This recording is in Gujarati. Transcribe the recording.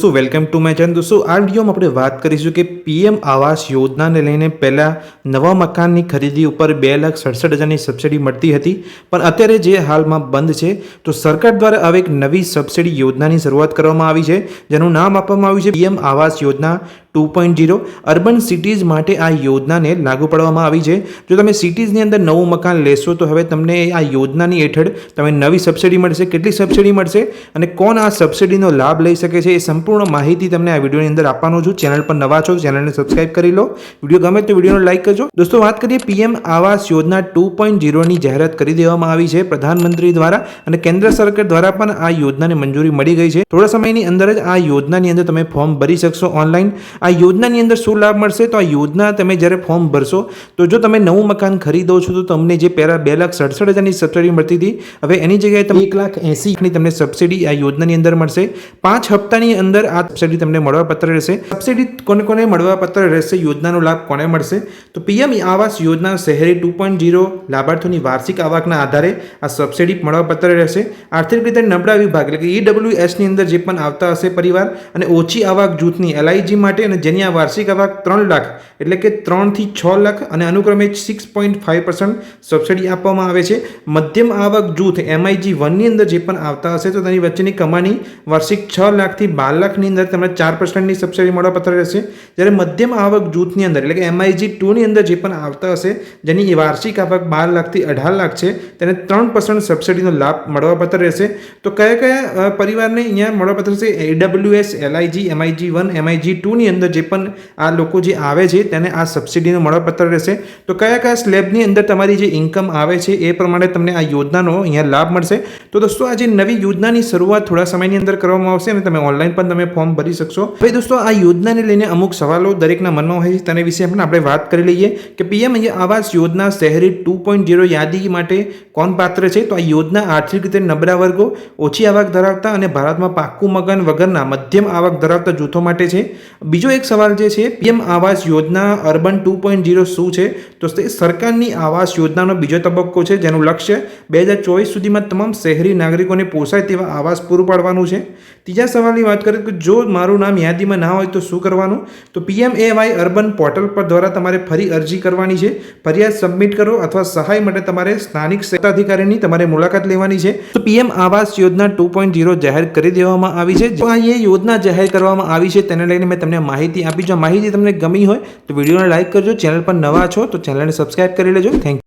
दोस्तों वेलकम टू माय चैनल। दोस्तों आ વિડીયોમાં આપણે વાત કરીશું કે પીએમ આવાસ યોજનાને લઈને પહેલા નવા મકાનની ખરીદી ઉપર 2,67,000ની સબસિડી મળતી હતી, પણ અત્યારે જે હાલમાં બંધ છે તો સરકાર દ્વારા હવે એક નવી સબસિડી યોજનાની શરૂઆત કરવામાં આવી છે, જેનું નામ આપવામાં આવ્યું છે PM Awas Yojana 2.0। Urban cities માટે આ યોજનાને લાગુ પાડવામાં આવી છે। જો તમે સિટીઝની અંદર નવું મકાન લેશો તો હવે તમને આ યોજનાની હેઠળ તમે નવી સબસિડી મળશે। કેટલી સબસિડી મળશે અને કોણ આ સબસિડીનો લાભ લઈ શકે છે એ સંપૂર્ણ માહિતી તમને આ વિડીયોની અંદર આપવાનો છું। ચેનલ પર નવા છો ચેનલને સબસ્ક્રાઇબ કરી લો, વિડીયો ગમે તો વિડીયોને લાઇક કરજો। દોસ્તો વાત કરીએ પીએમ આવાસ યોજના 2.0ની જાહેરાત કરી દેવામાં આવી છે પ્રધાનમંત્રી દ્વારા, અને કેન્દ્ર સરકાર દ્વારા પણ આ યોજનાને મંજૂરી મળી ગઈ છે। થોડા સમયની અંદર જ આ યોજનાની અંદર તમે ફોર્મ ભરી શકશો ઓનલાઈન। આ યોજનાની અંદર શું લાભ મળશે તો આ યોજના તમે જ્યારે ફોર્મ ભરશો તો જો તમે નવું મકાન ખરીદો છો તો તમને જે પહેલાં 2,67,000ની સબસિડી મળતી હતી, હવે એની જગ્યાએ તમે 1,80,000ની તમને સબસિડી આ યોજનાની અંદર મળશે। 5 હપ્તાની અંદર આ સબસિડી તમને મળવાપાત્ર રહેશે। સબસિડી કોને કોને મળવાપાત્ર રહેશે, યોજનાનો લાભ કોને મળશે તો પીએમ આવાસ યોજના શહેરી 2.0 લાભાર્થીઓની વાર્ષિક આવકના આધારે આ સબસિડી મળવાપાત્ર રહેશે। આર્થિક રીતે નબળા વિભાગ એટલે કે EWSની અંદર જે પણ આવતા હશે પરિવાર અને ઓછી આવક જૂથની LIG માટે અને જેની આ વાર્ષિક આવક 3 લાખ એટલે કે 3 થી 6 લાખ અને અનુક્રમે 6.5% સબસિડી આપવામાં આવે છે। મધ્યમ આવક જૂથ MIG 1ની અંદર જે પણ આવતા હશે તો તેની વચ્ચેની કમાણી વાર્ષિક 6 લાખથી 12 લાખની અંદર તમને 4%ની સબસિડી મળવાપાત્ર રહેશે। જ્યારે મધ્યમ આવક જૂથની અંદર એટલે કે MIG 2ની અંદર જે પણ આવતા હશે જેની વાર્ષિક આવક 12 લાખથી 18 લાખ છે તેને 3% સબસિડીનો લાભ મળવાપાત્ર રહેશે। તો કયા કયા પરિવારને અહીંયા મળવાપાત્ર છે? AWS, LIG, MIG 1, MIG 2ની અંદર જે પણ આ લોકો જે આવે છે તેને આ સબસિડીનો મળવાપાત્ર રહેશે। તો કયા કયા સ્લેબની અંદર તમારી જે ઇન્કમ આવે છે એ પ્રમાણે તમને આ યોજનાનો અહીંયા લાભ મળશે। તો દોસ્તો આ જે નવી યોજનાની શરૂઆત થોડા સમયની અંદર કરવામાં આવશે અને તમે ઓનલાઈન પણ તમે ફોર્મ ભરી શકશો। હવે દોસ્તો આ યોજનાને લઈને અમુક સવાલો દરેકના મનમાં હોય છે, તેના વિશે પણ આપણે વાત કરી લઈએ કે પીએમ આવાસ યોજના શહેરી 2.0 યાદી માટે કોણ પાત્ર છે? તો આ યોજના આર્થિક રીતે નબળા વર્ગો, ઓછી આવક ધરાવતા અને ભારતમાં પાક્કું મકાન વગરના મધ્યમ આવક ધરાવતા જૂથો માટે છે। બીજો એક સવાલ જે છે પીએમ આવાસ યોજના અર્બન 2.0 શું છે? તો તે સરકારની આવાસ યોજનાનો બીજો તબક્કો છે જેનું લક્ષ્ય 2024 સુધીમાં તમામ શહેરી નાગરિકોને પોસાય તેવા આવાસ પૂરું પાડવાનું છે। ત્રીજા સવાલની વાત કરીએ તો જો મારું નામ યાદીમાં ના હોય તો શું કરવાનું? તો PMAY અર્બન પોર્ટલ પર દ્વારા તમારે ફરી અરજી કરવાની છે, ફરિયાદ સબમિટ કરો અથવા સહાય માટે તમારે સ્થાનિક સત્તાધિકારીની તમારે મુલાકાત લેવાની છે। તો પીએમ આવાસ યોજના 2.0 જાહેર કરી દેવામાં આવી છે। જો આ એ યોજના જાહેર કરવામાં આવી છે તેને લઈને મેં તમને માહિતી આપી। જો માહિતી તમને ગમી હોય તો વિડીયોને લાઇક કરજો, ચેનલ પર નવા છો તો ચેનલને સબસ્ક્રાઇબ કરી લેજો। Thank you.